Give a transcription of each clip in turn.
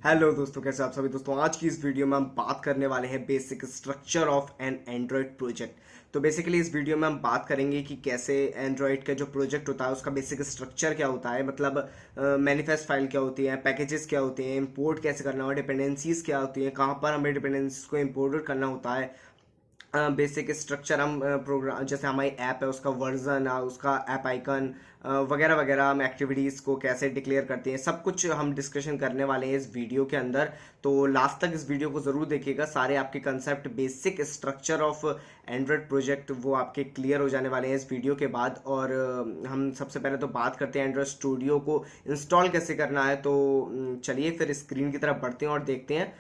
Hello दोस्तों, कैसे आप सभी दोस्तों। आज की इस वीडियो में हम बात करने वाले हैं basic structure of N Android project. तो बेसिकली इस वीडियो में हम बात करेंगे कि कैसे एंड्रॉयड का जो प्रोजेक्ट होता है उसका बेसिक स्ट्रक्चर क्या होता है, मतलब मैनिफेस्ट फाइल क्या होती है, पैकेजेस क्या होते हैं, इंपोर्ट कैसे करना होता है, डिपेंडेंसीज क्या होती हैं, कहाँ पर हमें डिपेंडेंसीज को इंपोर्ट करना होता है, बेसिक स्ट्रक्चर हम प्रोग्राम जैसे हमारी ऐप है उसका वर्जन, उसका ऐप आइकन वगैरह वगैरह, हम एक्टिविटीज़ को कैसे डिक्लेयर करते हैं, सब कुछ हम डिस्कशन करने वाले हैं इस वीडियो के अंदर। तो लास्ट तक इस वीडियो को ज़रूर देखिएगा। सारे आपके concept, basic structure of Android project वो आपके क्लियर हो जाने वाले हैं इस वीडियो के बाद। और हम सबसे पहले तो बात करते हैं एंड्रॉयड स्टूडियो को इंस्टॉल कैसे करना है। तो चलिए फिर स्क्रीन की तरफ बढ़ते हैं और देखते हैं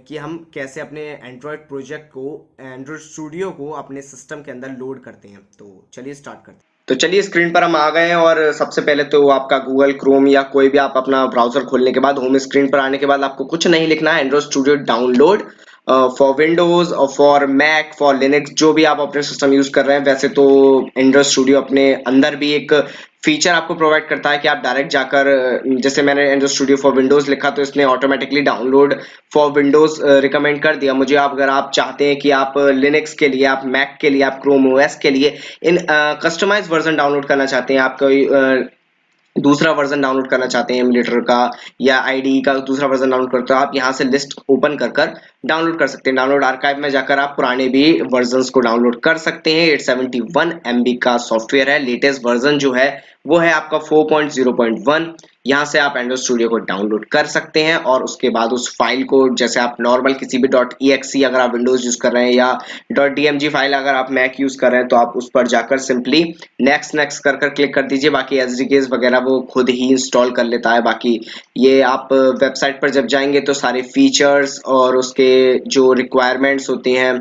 कि हम कैसे अपने एंड्रॉयड प्रोजेक्ट को, एंड्रॉयड स्टूडियो को अपने सिस्टम के अंदर लोड करते हैं। तो चलिए स्टार्ट करते हैं। तो चलिए स्क्रीन पर हम आ गए हैं और सबसे पहले तो आपका गूगल क्रोम या कोई भी आप अपना ब्राउजर खोलने के बाद होम स्क्रीन पर आने के बाद आपको कुछ नहीं लिखना है। Android studio download for Windows और फॉर मैक, फॉर लिनक्स, जो भी आप अपने सिस्टम यूज कर रहे हैं। वैसे तो एंड्रॉयड स्टूडियो अपने अंदर भी एक फीचर आपको प्रोवाइड करता है कि आप डायरेक्ट जाकर, जैसे मैंने एंड्रॉयड स्टूडियो फॉर विंडोज लिखा तो इसने automatically download for Windows recommend कर दिया मुझे। आप अगर आप चाहते हैं कि आप लिनक्स के लिए, आप मैक के लिए, आप क्रोम ओएस के लिए इन कस्टमाइज वर्जन डाउनलोड करना चाहते हैं, आप कोई दूसरा वर्जन डाउनलोड करना चाहते हैं एमुलेटर का या आईडी का दूसरा वर्जन डाउनलोड करते हो, आप यहाँ से लिस्ट ओपन कर कर डाउनलोड कर सकते हैं। डाउनलोड आर्काइव में जाकर आप पुराने भी वर्जन्स को डाउनलोड कर सकते हैं। 871 MB का सॉफ्टवेयर है। लेटेस्ट वर्जन जो है वो है आपका 4.0.1। यहाँ से आप एंड्रॉइड स्टूडियो को डाउनलोड कर सकते हैं और उसके बाद उस फाइल को, जैसे आप नॉर्मल किसी भी .exe अगर आप विंडोज यूज कर रहे हैं या .dmg फाइल अगर आप मैक यूज कर रहे हैं, तो आप उस पर जाकर सिंपली नेक्स्ट नेक्स्ट कर कर क्लिक कर दीजिए। बाकी एसडीकेस वगैरह वो खुद ही इंस्टॉल कर लेता है। बाकी ये आप वेबसाइट पर जब जाएंगे तो सारे फीचर्स और उसके जो रिक्वायरमेंट्स होती हैं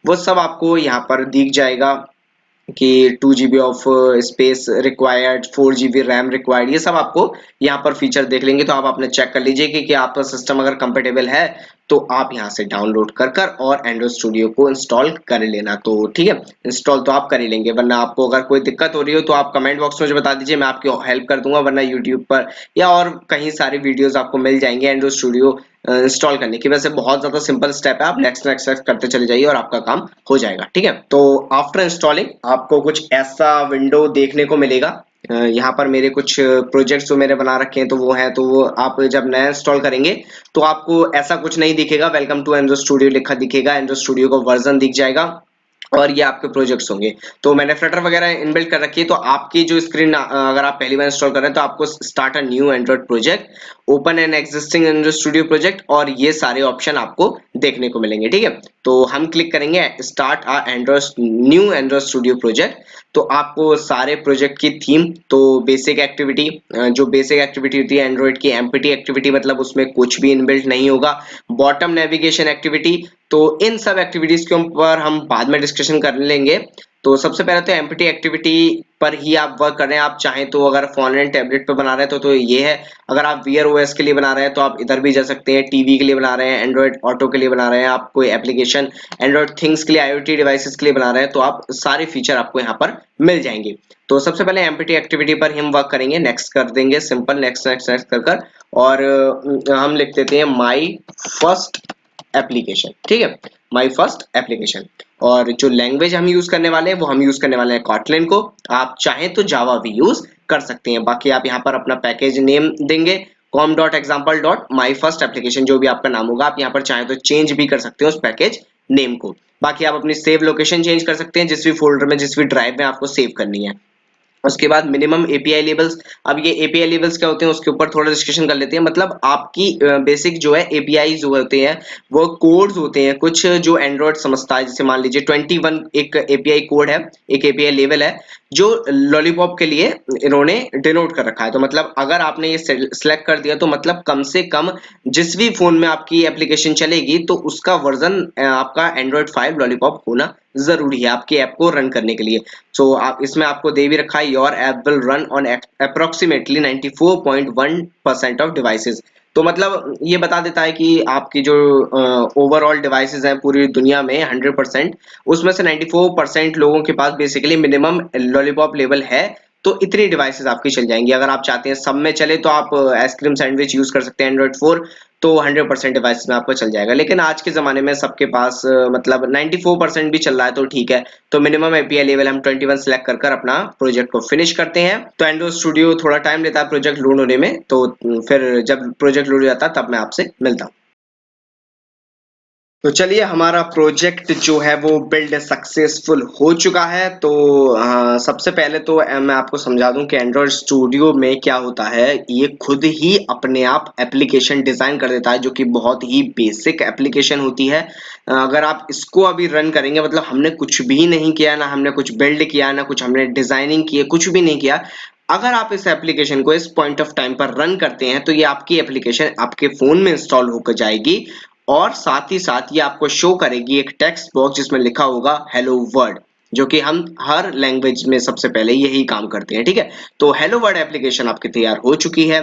वो सब आपको यहाँ पर दिख जाएगा कि 2 GB of space required, 4 GB RAM required, ये सब आपको यहाँ पर फीचर देख लेंगे। तो आप अपने चेक कर लीजिए कि आपका सिस्टम अगर कंपेटेबल है तो आप यहाँ से डाउनलोड कर कर और एंड्रॉइड स्टूडियो को इंस्टॉल कर लेना। तो ठीक है, इंस्टॉल तो आप कर ही लेंगे। वरना आपको अगर कोई दिक्कत हो रही हो तो आप कमेंट बॉक्स में मुझे बता दीजिए, मैं आपकी हेल्प कर दूंगा। वरना यूट्यूब पर या और कहीं सारी वीडियोस आपको मिल जाएंगे एंड्रॉइड स्टूडियो इंस्टॉल करने की। वैसे बहुत ज्यादा सिंपल स्टेप है, आप नेक्स्ट नेक्स्ट नेक्स्ट करते चले जाइए और आपका काम हो जाएगा। ठीक है, तो आफ्टर इंस्टॉलिंग आपको कुछ ऐसा विंडो देखने को मिलेगा। यहाँ पर मेरे कुछ प्रोजेक्ट्स जो मैंने बना रखे हैं तो वो है, तो वो आप जब नया इंस्टॉल करेंगे तो आपको ऐसा कुछ नहीं दिखेगा। वेलकम टू एंड्रॉइड स्टूडियो लिखा दिखेगा, एंड्रॉइड स्टूडियो का वर्जन दिख जाएगा और ये आपके प्रोजेक्ट्स होंगे। तो मैंने फ्लटर वगैरह इनबिल्ट कर रखी है। तो आपकी जो स्क्रीन, अगर आप पहली बार इंस्टॉल कर रहे हैं तो आपको start a new Android project, open an existing Android studio project, और ये सारे ऑप्शन आपको देखने को मिलेंगे। ठीक है, तो हम क्लिक करेंगे start a Android new Android studio project. तो आपको सारे प्रोजेक्ट की थीम, तो बेसिक एक्टिविटी, जो बेसिक एक्टिविटी होती है एंड्रॉइड की, एम्पटी एक्टिविटी मतलब उसमें कुछ भी इनबिल्ट नहीं होगा। बॉटम नेविगेशन एक्टिविटी, तो इन सब एक्टिविटीज के ऊपर हम बाद में डिस्कशन कर लेंगे। तो सबसे पहले तो एम्पटी एक्टिविटी पर ही आप वर्क कर रहे हैं। आप चाहें तो अगर फोन एंड टैबलेट पे बना रहे हैं तो ये है। अगर आप वीआर ओएस के लिए बना रहे हैं तो आप इधर भी जा सकते हैं। टीवी के लिए बना रहे हैं, एंड्रॉइड ऑटो के लिए बना रहे हैं, आप कोई एप्लीकेशन एंड्रॉइड थिंग्स के लिए, आईओटी डिवाइसेस के लिए बना रहे हैं, तो आप सारे फीचर आपको यहाँ पर मिल जाएंगे। तो सबसे पहले एम्पटी एक्टिविटी पर हम वर्क करेंगे, नेक्स्ट कर देंगे, सिंपल नेक्स्ट नेक्स्ट नेक्स्ट कर कर, और हम लिख देते हैं माई फर्स्ट एप्लीकेशन। ठीक है, माई फर्स्ट एप्लीकेशन। और जो लैंग्वेज हम यूज करने वाले हैं वो हम यूज करने वाले हैं कॉटलिन को। आप चाहें तो जावा भी यूज कर सकते हैं। बाकी आप यहाँ पर अपना पैकेज नेम देंगे, com.example.my first application, जो भी आपका नाम होगा। आप यहाँ पर चाहें तो चेंज भी कर सकते हो उस पैकेज नेम को। बाकी आप अपनी सेव लोकेशन चेंज कर सकते हैं, जिस भी फोल्डर में, जिस भी ड्राइव में आपको सेव करनी है। उसके बाद मिनिमम एपीआई लेवल्स। अब ये एपीआई लेवल्स क्या होते हैं उसके ऊपर थोड़ा डिस्कशन कर लेते हैं। मतलब आपकी बेसिक जो है एपीआई जो होते हैं वो कोड्स होते हैं कुछ जो एंड्रॉइड समझता है। जैसे मान लीजिए 21 एक एपीआई कोड है, एक एपीआई लेवल है जो लॉलीपॉप के लिए इन्होंने डिनोट कर रखा है। तो मतलब अगर आपने ये सिलेक्ट कर दिया तो मतलब कम से कम जिस भी फोन में आपकी एप्लीकेशन चलेगी तो उसका वर्जन आपका एंड्रॉइड 5 लॉलीपॉप होना जरूरी है आपकी ऐप को रन करने के लिए। सो आप इसमें आपको दे भी रखा है, your app will run on approximately 94.1% of devices. तो मतलब ये बता देता है कि आपकी जो ओवरऑल डिवाइसेस हैं पूरी दुनिया में 100%, उसमें से 94% लोगों के पास बेसिकली मिनिमम लॉलीपॉप लेवल है। तो इतनी डिवाइसेस आपकी चल जाएंगी। अगर आप चाहते हैं सब में चले तो आप आइसक्रीम सैंडविच यूज कर सकते हैं एंड्रॉइड 4, तो 100% डिवाइस में आपको चल जाएगा। लेकिन आज के ज़माने में सबके पास मतलब 94% भी चल रहा है तो ठीक है। तो मिनिमम एपीआई लेवल हम 21 सेलेक्ट कर अपना प्रोजेक्ट को फिनिश करते हैं। तो एंड्रॉइड स्टूडियो थोड़ा टाइम लेता है प्रोजेक्ट लोड होने में, तो फिर जब प्रोजेक्ट लोड हो जाता है तब मैं आपसे मिलता हूँ। तो चलिए, हमारा प्रोजेक्ट जो है वो बिल्ड सक्सेसफुल हो चुका है। तो सबसे पहले तो मैं आपको समझा दूं कि एंड्रॉयड स्टूडियो में क्या होता है। ये खुद ही अपने आप एप्लीकेशन डिजाइन कर देता है, जो कि बहुत ही बेसिक एप्लीकेशन होती है। अगर आप इसको अभी रन करेंगे, मतलब हमने कुछ भी नहीं किया, ना हमने कुछ बिल्ड किया, ना कुछ हमने डिजाइनिंग की, कुछ भी नहीं किया। अगर आप इस एप्लीकेशन को इस पॉइंट ऑफ टाइम पर रन करते हैं तो ये आपकी एप्लीकेशन आपके फोन में इंस्टॉल होकर जाएगी, और साथ ही साथ ये आपको शो करेगी एक टेक्स्ट बॉक्स जिसमें लिखा होगा हेलो वर्ल्ड, जो कि हम हर लैंग्वेज में सबसे पहले यही काम करते हैं। ठीक है, तो हेलो वर्ल्ड एप्लीकेशन आपकी तैयार हो चुकी है।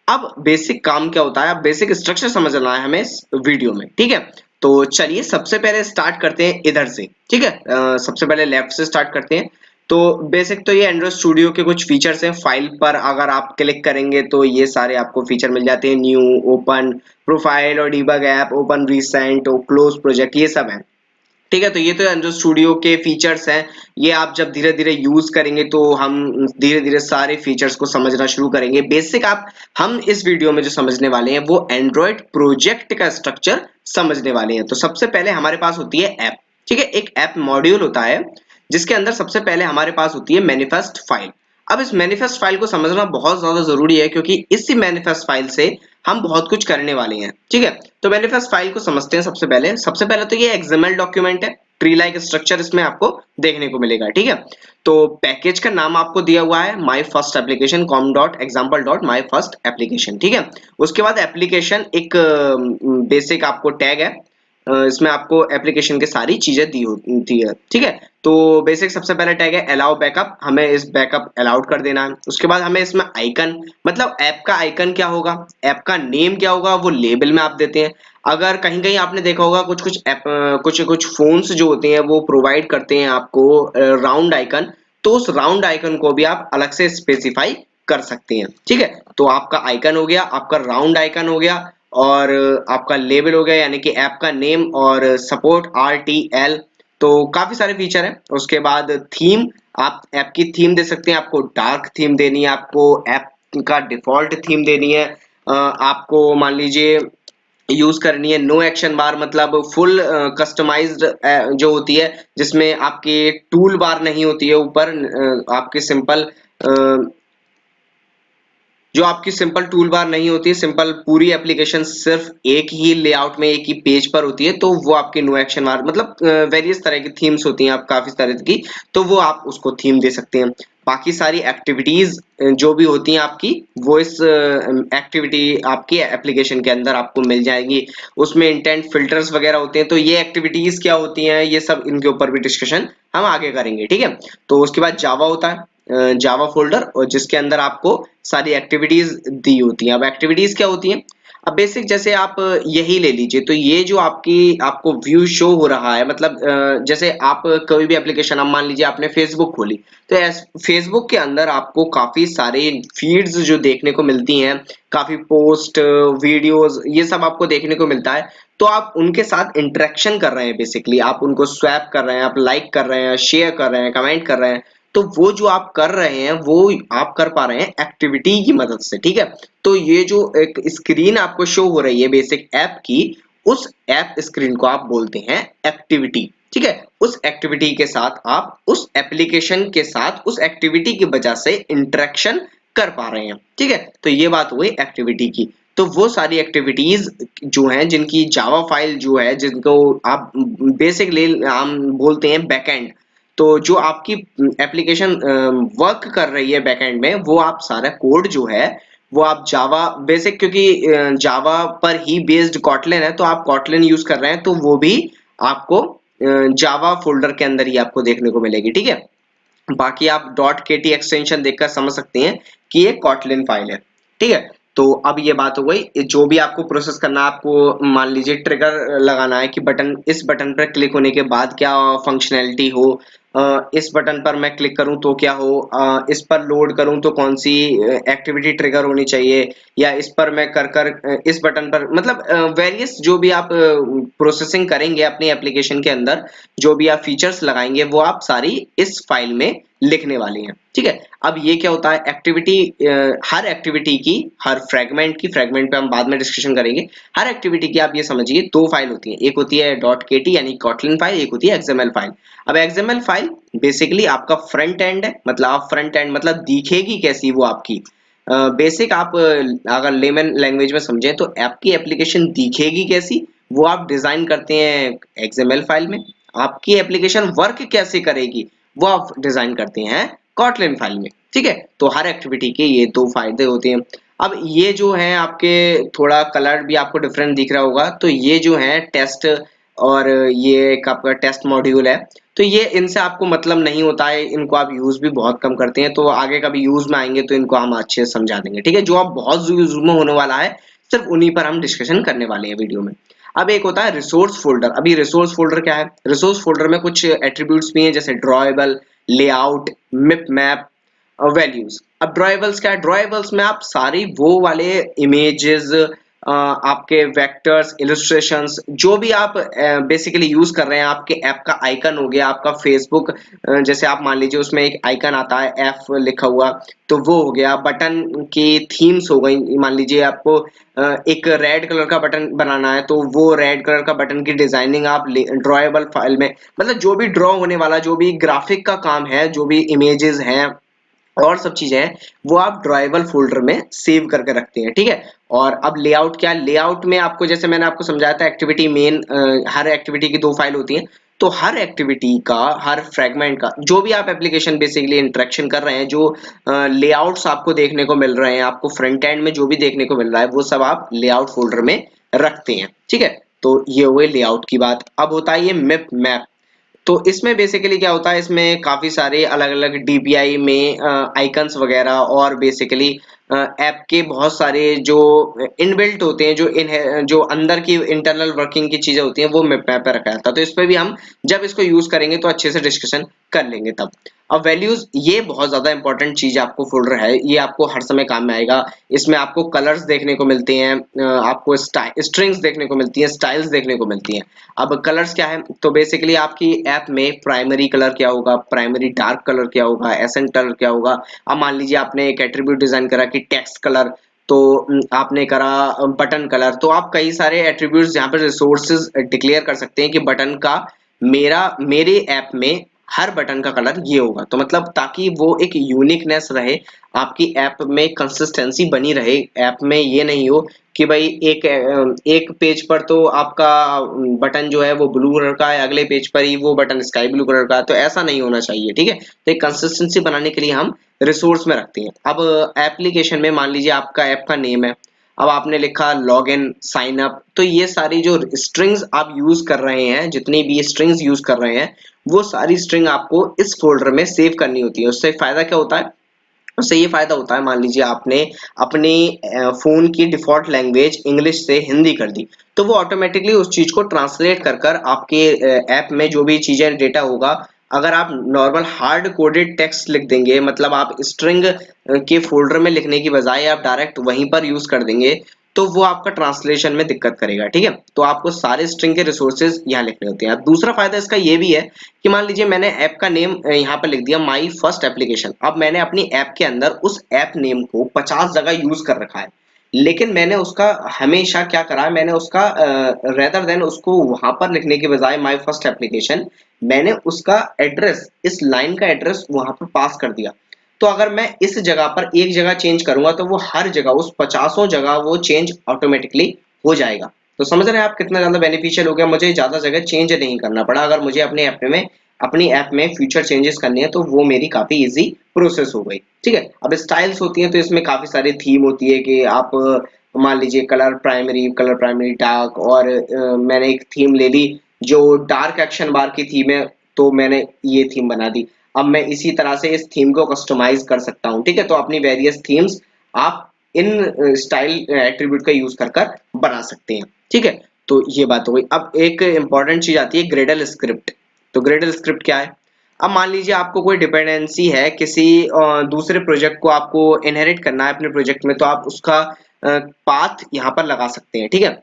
अब बेसिक काम क्या होता है, अब बेसिक स्ट्रक्चर समझना है हमें इस वीडियो में। ठीक है, तो चलिए सबसे पहले स्टार्ट करते हैं इधर से। ठीक है, सबसे पहले लेफ्ट से स्टार्ट करते हैं। तो बेसिक तो ये एंड्रॉइड स्टूडियो के कुछ फीचर्स हैं। फाइल पर अगर आप क्लिक करेंगे तो ये सारे आपको फीचर मिल जाते हैं। न्यू, ओपन, प्रोफाइल और डीबग ऐप, ओपन रिसेंट और क्लोज प्रोजेक्ट, ये सब है। ठीक है, तो ये तो एंड्रॉइड स्टूडियो के फीचर्स हैं। ये आप जब धीरे धीरे यूज करेंगे तो हम धीरे धीरे सारे फीचर्स को समझना शुरू करेंगे। बेसिक आप हम इस वीडियो में जो समझने वाले हैं वो एंड्रॉइड प्रोजेक्ट का स्ट्रक्चर समझने वाले हैं। तो सबसे पहले हमारे पास होती है ऐप। ठीक है, एक ऐप मॉड्यूल होता है जिसके अंदर सबसे पहले हमारे पास होती है मैनिफेस्ट फाइल। अब इस मैनिफेस्ट फाइल को समझना बहुत ज्यादा जरूरी है, क्योंकि इसी मैनिफेस्ट फाइल से हम बहुत कुछ करने वाले हैं। ठीक है, तो मैनिफेस्ट फाइल को समझते हैं। सबसे पहले तो ये एक्सएमएल डॉक्यूमेंट है। ट्री लाइक स्ट्रक्चर इसमें आपको देखने को मिलेगा। ठीक है, तो पैकेज का नाम आपको दिया हुआ है my first application com dot example dot my first application. ठीक है, उसके बाद एप्लीकेशन एक बेसिक आपको टैग है। इसमें आपको एप्लीकेशन की सारी चीजें दी होती है। ठीक है, तो बेसिक सबसे पहला टैग है अलाउ बैकअप, हमें इस बैकअप अलाउड कर देना है। उसके बाद हमें इसमें आइकन, मतलब ऐप का आइकन क्या होगा, ऐप का नेम क्या होगा, वो लेबल में आप देते हैं। अगर कहीं कहीं आपने देखा होगा कुछ कुछ ऐप, कुछ कुछ फोन्स जो होते हैं वो प्रोवाइड करते हैं आपको राउंड आइकन, तो उस राउंड आइकन को भी आप अलग से स्पेसिफाई कर सकते हैं। ठीक है, तो आपका आइकन हो गया, आपका राउंड आइकन हो गया, और आपका लेबल हो गया यानी कि ऐप का नेम, और सपोर्ट RTL। तो काफी सारे फीचर हैं। उसके बाद थीम, आप ऐप की थीम दे सकते हैं। आपको डार्क थीम देनी है, आपको ऐप का डिफॉल्ट थीम देनी है, आपको मान लीजिए यूज करनी है नो एक्शन बार, मतलब फुल कस्टमाइज्ड जो होती है, जिसमें आपकी टूल बार नहीं होती है ऊपर, आपकी सिंपल जो आपकी सिंपल टूल बार नहीं होती है, सिंपल पूरी एप्लीकेशन सिर्फ एक ही लेआउट में एक ही पेज पर होती है, तो वो आपकी नो एक्शन बार, मतलब वेरियस तरह की थीम्स होती हैं, आप काफी तरह की, तो वो आप उसको थीम दे सकते हैं। बाकी सारी एक्टिविटीज जो भी होती हैं आपकी, वो इस एक्टिविटी आपकी एप्लीकेशन के अंदर आपको मिल जाएगी। उसमें इंटेंट फिल्टर्स वगैरह होते हैं, तो ये एक्टिविटीज क्या होती हैं, ये सब इनके ऊपर भी डिस्कशन हम आगे करेंगे। ठीक है, तो उसके बाद जावा होता है, जावा फोल्डर, और जिसके अंदर आपको सारी एक्टिविटीज दी होती हैं। अब एक्टिविटीज क्या होती हैं, अब बेसिक जैसे आप यही ले लीजिए, तो ये जो आपको व्यू शो हो रहा है, मतलब जैसे आप कोई भी एप्लीकेशन, आप मान लीजिए आपने फेसबुक खोली, तो फेसबुक के अंदर आपको काफी सारे फीड्स जो देखने को मिलती हैं, काफी पोस्ट, वीडियोस, ये सब आपको देखने को मिलता है। तो आप उनके साथ इंटरेक्शन कर रहे हैं, बेसिकली आप उनको स्वैप कर रहे हैं, आप लाइक कर रहे हैं, शेयर कर रहे हैं, कमेंट कर रहे हैं। तो वो जो आप कर रहे हैं वो आप कर पा रहे हैं एक्टिविटी की मदद से। ठीक है, तो ये जो एक स्क्रीन आपको शो हो रही है बेसिक ऐप की, उस ऐप स्क्रीन को आप बोलते हैं एक्टिविटी। ठीक है, उस एक्टिविटी के साथ आप उस एप्लीकेशन के साथ उस एक्टिविटी की वजह से इंटरेक्शन कर पा रहे हैं। ठीक है, तो ये बात हुई एक्टिविटी की। तो वो सारी एक्टिविटीज जो हैं, जिनकी जावा फाइल जो है, जिनको आप बेसिकली हम बोलते हैं बैकएंड, तो जो आपकी एप्लीकेशन वर्क कर रही है बैकएंड में, वो आप सारा कोड जो है वो आप जावा बेसिक, क्योंकि जावा पर ही बेस्ड कॉटलिन है, तो आप कॉटलिन यूज कर रहे हैं, तो वो भी आपको जावा फोल्डर के अंदर ही आपको देखने को मिलेगी। ठीक है, बाकी आप डॉट केटी एक्सटेंशन देखकर समझ सकते हैं कि ये कॉटलिन फाइल है। ठीक है, तो अब ये बात हो गई, जो भी आपको प्रोसेस करना है, आपको मान लीजिए ट्रिगर लगाना है कि बटन, इस बटन पर क्लिक होने के बाद क्या फंक्शनैलिटी हो, इस बटन पर मैं क्लिक करूं तो क्या हो, इस पर लोड करूं तो कौन सी एक्टिविटी ट्रिगर होनी चाहिए, या इस पर मैं कर कर इस बटन पर, मतलब वेरियस जो भी आप प्रोसेसिंग करेंगे अपनी एप्लीकेशन के अंदर, जो भी आप फीचर्स लगाएंगे वो आप सारी इस फाइल में लिखने वाले हैं। ठीक है, अब ये क्या होता है, एक्टिविटी, हर एक्टिविटी की, हर फ्रेगमेंट की, फ्रेगमेंट पे हम बाद में डिस्कशन करेंगे, हर एक्टिविटी की आप ये समझिए दो फाइल होती हैं, एक होती है डॉट केटी यानी कॉटलिन फाइल, एक होती है एक्सएमएल फाइल। अब एक्सएमएल फाइल बेसिकली आपका फ्रंट एंड है, मतलब आप फ्रंट एंड मतलब दिखेगी कैसी वो आपकी, बेसिक आप अगर लेमन लैंग्वेज में समझें तो आपकी एप्लीकेशन दिखेगी कैसी, वो आप डिजाइन करते हैं एक्सएमएल फाइल में। आपकी एप्लीकेशन वर्क कैसे करेगी वो आप डिजाइन करते हैं कॉटलिन फाइल में। ठीक है, तो हर एक्टिविटी के ये दो फायदे होते हैं। अब ये जो है आपके, थोड़ा कलर भी आपको डिफरेंट दिख रहा होगा, तो ये जो है टेस्ट, और ये एक आपका टेस्ट मॉड्यूल है। तो ये इनसे आपको मतलब नहीं होता है, इनको आप यूज भी बहुत कम करते हैं, तो आगे कभी यूज में आएंगे तो इनको हम अच्छे से समझा देंगे। ठीक है, जो आप बहुत यूज में होने वाला है सिर्फ उन्हीं पर हम डिस्कशन करने वाले हैं वीडियो में। अब एक होता है रिसोर्स फोल्डर। अभी रिसोर्स फोल्डर क्या है, रिसोर्स फोल्डर में कुछ एट्रीब्यूट्स भी हैं जैसे ड्रॉएबल, लेआउट, मिप मैप, वैल्यूज। अब ड्रॉएबल्स क्या है, ड्रॉएबल्स में आप सारी वो वाले इमेजेस, आपके वेक्टर्स, इलस्ट्रेशंस, जो भी आप बेसिकली यूज कर रहे हैं, आपके ऐप का आइकन हो गया, आपका फेसबुक, जैसे आप मान लीजिए उसमें एक आइकन आता है एफ लिखा हुआ, तो वो हो गया, बटन की थीम्स हो गई, मान लीजिए आपको एक रेड कलर का बटन बनाना है, तो वो रेड कलर का बटन की डिजाइनिंग आप ड्रॉएबल फाइल में, मतलब जो भी ड्रॉ होने वाला, जो भी ग्राफिक का काम है, जो भी इमेजेस हैं और सब चीजें हैं, वो आप ड्राइवल फोल्डर में सेव करके रखते हैं। ठीक है, और अब लेआउट क्या है, लेआउट में आपको, जैसे मैंने आपको समझाया था, एक्टिविटी मेन, हर एक्टिविटी की दो फाइल होती हैं, तो हर एक्टिविटी का, हर फ्रेगमेंट का, जो भी आप एप्लीकेशन बेसिकली इंटरेक्शन कर रहे हैं, जो लेआउट्स आपको देखने को मिल रहे हैं, आपको फ्रंट एंड में जो भी देखने को मिल रहा है, वो सब आप लेआउट फोल्डर में रखते हैं। ठीक है, तो ये हुए लेआउट की बात। अब होता है ये मिप मैप। तो इसमें बेसिकली क्या होता है, इसमें काफी सारे अलग अलग डीपीआई में आइकन्स वगैरह, और बेसिकली ऐप के बहुत सारे जो इनबिल्ट होते हैं, जो अंदर की इंटरनल वर्किंग की चीजें होती हैं, वो मैप पे रखा जाता है। तो इस पे भी हम जब इसको यूज करेंगे तो अच्छे से डिस्कशन कर लेंगे तब। अब वैल्यूज, ये बहुत ज्यादा इंपॉर्टेंट चीज आपको फोल्डर है, ये आपको हर समय काम में आएगा। इसमें आपको कलर्स देखने को मिलते हैं, आपको स्ट्रिंग्स देखने को मिलती हैं, स्टाइल्स देखने को मिलती हैं। अब कलर्स क्या है, तो बेसिकली आपकी ऐप में प्राइमरी कलर क्या होगा, प्राइमरी डार्क कलर क्या होगा, एसेंट कलर क्या होगा। अब मान लीजिए आपने एक एट्रीब्यूट डिजाइन करा कि टेक्स्ट कलर, तो आपने करा बटन कलर, तो आप कई सारे एट्रीब्यूट्स यहाँ पर रिसोर्सेज डिक्लेयर कर सकते हैं कि बटन का, मेरे ऐप में हर बटन का कलर ये होगा, तो मतलब ताकि वो एक यूनिकनेस रहे, आपकी ऐप में कंसिस्टेंसी बनी रहे, ऐप में ये नहीं हो कि भाई एक पेज पर तो आपका बटन जो है वो ब्लू कलर का है, अगले पेज पर ही वो बटन स्काई ब्लू कलर का है, तो ऐसा नहीं होना चाहिए। ठीक है, तो एक कंसिस्टेंसी बनाने के लिए हम रिसोर्स में रखते हैं। अब एप्लीकेशन में मान लीजिए आपका ऐप का नेम है, अब आपने लिखा लॉग इन साइन अप, तो ये सारी जो स्ट्रिंग्स आप यूज कर रहे हैं, जितनी भी स्ट्रिंग्स यूज कर रहे हैं, वो सारी स्ट्रिंग आपको इस फोल्डर में सेव करनी होती है। उससे फायदा क्या होता है, उससे ये फायदा होता है, मान लीजिए आपने अपनी फोन की डिफॉल्ट लैंग्वेज इंग्लिश से हिंदी कर दी, तो वो ऑटोमेटिकली उस चीज को ट्रांसलेट कर कर आपके ऐप में जो भी चीजें डेटा होगा, अगर आप नॉर्मल हार्ड कोडेड टेक्स्ट लिख देंगे, मतलब आप स्ट्रिंग के फोल्डर में लिखने की बजाय आप डायरेक्ट वहीं पर यूज कर देंगे, तो वो आपका ट्रांसलेशन में दिक्कत करेगा। ठीक है, तो आपको सारे स्ट्रिंग के रिसोर्सेज यहाँ लिखने होते हैं। अब दूसरा फायदा इसका ये भी है कि मान लीजिए मैंने ऐप का नेम यहाँ पर लिख दिया माई फर्स्ट एप्लीकेशन, अब मैंने अपनी ऐप के अंदर उस ऐप नेम को 50 जगह यूज कर रखा है, लेकिन मैंने उसका हमेशा क्या करा है, मैंने उसका रेदर देन उसको वहां पर लिखने के बजाय माई फर्स्ट एप्लीकेशन, मैंने उसका एड्रेस, इस लाइन का एड्रेस वहां पर पास कर दिया। तो अगर मैं इस जगह पर एक जगह चेंज करूंगा तो वो हर जगह, उस 50 जगह वो चेंज ऑटोमेटिकली हो जाएगा। तो समझ रहे हैं आप कितना ज्यादा बेनिफिशियल हो गया, मुझे ज्यादा जगह चेंज नहीं करना पड़ा। अगर मुझे अपनी ऐप में फ्यूचर चेंजेस करनी है तो वो मेरी काफी इजी प्रोसेस हो गई। ठीक है, अब स्टाइल्स होती हैं, तो इसमें काफी सारी थीम होती है कि आप मान लीजिए कलर प्राइमरी डार्क, और मैंने एक थीम ले ली जो डार्क एक्शन बार की थीम है, तो मैंने ये थीम बना दी। अब मैं इसी तरह से इस थीम को कस्टमाइज कर सकता हूँ। ठीक है, तो अपनी वेरियस थीम्स आप इन स्टाइल एट्रीब्यूट का यूज कर कर बना सकते हैं। ठीक है, तो ये बात हो गई। अब एक इंपॉर्टेंट चीज आती है ग्रेडल स्क्रिप्ट। तो ग्रेडल स्क्रिप्ट क्या है, अब मान लीजिए आपको कोई डिपेंडेंसी है किसी दूसरे प्रोजेक्ट को आपको इनहेरिट करना है अपने प्रोजेक्ट में, तो आप उसका पाथ यहाँ पर लगा सकते हैं, ठीक है।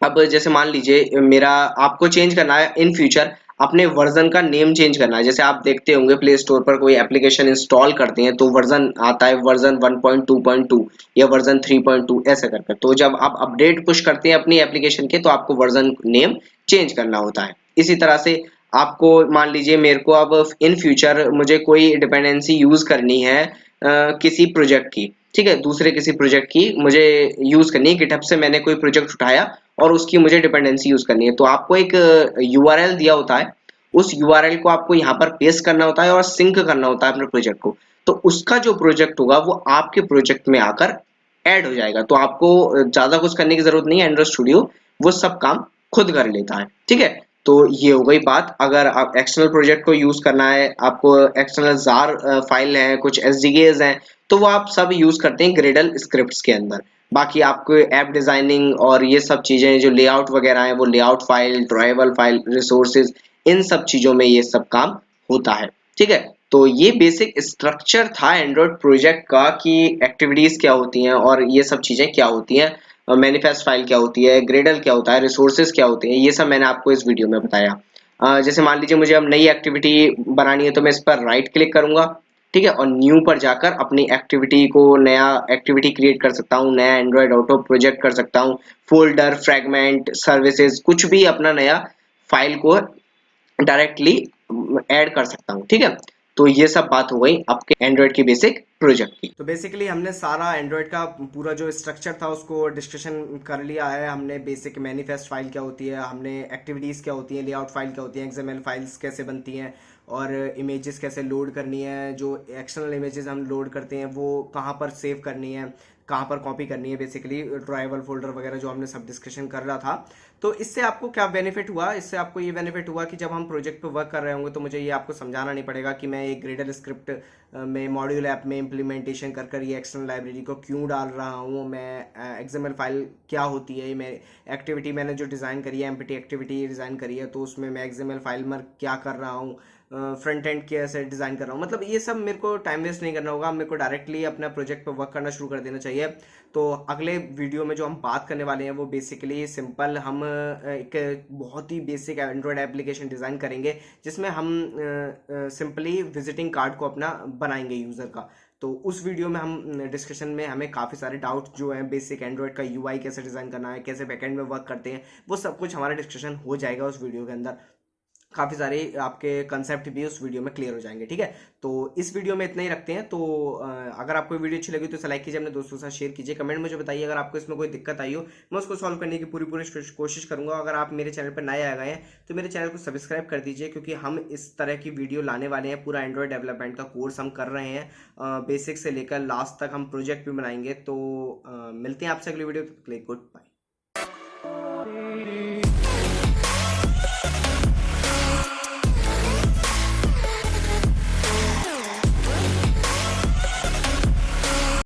अब जैसे मान लीजिए मेरा आपको चेंज करना है इन फ्यूचर, अपने वर्जन का नेम चेंज करना है। जैसे आप देखते होंगे प्ले स्टोर पर कोई एप्लीकेशन इंस्टॉल करते हैं तो वर्जन आता है वर्जन 1.2.2 या वर्जन 3.2 ऐसे करके। तो जब आप अपडेट पुश करते हैं अपनी एप्लीकेशन के तो आपको वर्जन नेम चेंज करना होता है। इसी तरह से आपको मान लीजिए मेरे को अब इन फ्यूचर मुझे कोई डिपेंडेंसी यूज करनी है किसी प्रोजेक्ट की, ठीक है, दूसरे किसी प्रोजेक्ट की मुझे यूज करनी है। गिटहब से मैंने कोई प्रोजेक्ट उठाया और उसकी मुझे डिपेंडेंसी यूज करनी है, तो आपको एक यूआरएल दिया होता है, उस यूआरएल को आपको यहाँ पर पेस्ट करना होता है और सिंक करना होता है अपने प्रोजेक्ट को। तो उसका जो प्रोजेक्ट होगा वो आपके प्रोजेक्ट में आकर ऐड हो जाएगा। तो आपको ज्यादा कुछ करने की जरूरत नहीं है, एंड्रॉइड स्टूडियो वो सब काम खुद कर लेता है, ठीक है। तो ये हो गई बात। अगर आप एक्सटर्नल प्रोजेक्ट को यूज करना है, आपको एक्सटर्नल जार फाइल है, कुछ एसडीकेज हैं, तो वो आप सब यूज करते हैं ग्रेडल स्क्रिप्ट्स के अंदर। बाकी आपको ऐप डिजाइनिंग और ये सब चीजें जो लेआउट वगैरह है, वो layout file, drivable file, resources, इन सब चीजों में ये सब काम होता है, ठीक है। तो ये बेसिक स्ट्रक्चर था एंड्रॉइड प्रोजेक्ट का कि एक्टिविटीज क्या होती हैं और ये सब चीजें क्या होती हैं, मैनिफेस्ट फाइल क्या होती है, ग्रेडल क्या होता है, रिसोर्सेज क्या होते हैं, ये सब मैंने आपको इस वीडियो में बताया। जैसे मान लीजिए मुझे अब नई एक्टिविटी बनानी है तो मैं इस पर राइट क्लिक करूंगा, ठीक है, और न्यू पर जाकर अपनी एक्टिविटी को नया एक्टिविटी क्रिएट कर सकता हूँ, नया एंड्रॉइड ऑटो प्रोजेक्ट कर सकता हूँ, फोल्डर, फ्रैगमेंट, सर्विसेज, कुछ भी अपना नया फाइल को डायरेक्टली ऐड कर सकता हूँ, ठीक है। तो ये सब बात हो गई आपके एंड्रॉइड की बेसिक प्रोजेक्ट की। तो बेसिकली हमने सारा एंड्रॉइड का पूरा जो स्ट्रक्चर था उसको डिस्कशन कर लिया है। हमने बेसिक मैनिफेस्ट फाइल क्या होती है, हमने एक्टिविटीज़ क्या होती हैं, लेआउट फाइल क्या होती है, एक्सएमएल फाइल्स कैसे बनती हैं, और इमेजेस कैसे लोड करनी है, जो एक्सटर्नल इमेजेस हम लोड करते हैं वो कहाँ पर सेव करनी है, कहाँ पर कॉपी करनी है, बेसिकली ड्राइवेबल फोल्डर वगैरह जो हमने सब डिस्कशन कर रहा था। तो इससे आपको क्या बेनिफिट हुआ, इससे आपको ये बेनिफिट हुआ कि जब हम प्रोजेक्ट पे वर्क कर रहे होंगे तो मुझे ये आपको समझाना नहीं पड़ेगा कि मैं एक ग्रेडल स्क्रिप्ट में मॉड्यूल ऐप में इम्प्लीमेंटेशन कर कर ये एक्सटर्नल लाइब्रेरी को क्यों डाल रहा हूँ, मैं एक्सएमएल फाइल क्या होती है, मैं एक्टिविटी मैंने जो डिज़ाइन करी है, एमपीटी एक्टिविटी डिज़ाइन करी है, तो उसमें मैं एक्सएमएल फाइल में क्या कर रहा हूँ, फ्रंट एंड कैसे डिज़ाइन कर रहा हूँ, मतलब ये सब मेरे को टाइम वेस्ट नहीं करना होगा, मेरे को डायरेक्टली अपना प्रोजेक्ट पे वर्क करना शुरू कर देना चाहिए। तो अगले वीडियो में जो हम बात करने वाले हैं वो बेसिकली सिंपल, हम एक बहुत ही बेसिक एंड्रॉयड एप्लीकेशन डिज़ाइन करेंगे जिसमें हम सिंपली विजिटिंग कार्ड को अपना बनाएंगे यूज़र का। तो उस वीडियो में हम डिस्कशन में हमें काफ़ी सारे डाउट जो हैं, बेसिक एंड्रॉयड का यूआई कैसे डिज़ाइन करना है, कैसे बैकएंड में वर्क करते हैं, वो सब कुछ हमारा डिस्कशन हो जाएगा उस वीडियो के अंदर। काफ़ी सारे आपके कंसेप्ट भी उस वीडियो में क्लियर हो जाएंगे, ठीक है। तो इस वीडियो में इतना ही रखते हैं। तो अगर आपको वीडियो अच्छी लगी तो इसे लाइक कीजिए, अपने दोस्तों के साथ शेयर कीजिए, कमेंट में मुझे बताइए अगर आपको इसमें कोई दिक्कत आई हो, मैं उसको सॉल्व करने की पूरी पूरी कोशिश करूंगा। अगर आप मेरे चैनल पर नए आ गए हैं तो मेरे चैनल को सब्सक्राइब कर दीजिए, क्योंकि हम इस तरह की वीडियो लाने वाले हैं। पूरा एंड्रॉयड डेवलपमेंट का कोर्स हम कर रहे हैं, बेसिक से लेकर लास्ट तक हम प्रोजेक्ट भी बनाएंगे। तो मिलते हैं आपसे अगली वीडियो, गुड बाय।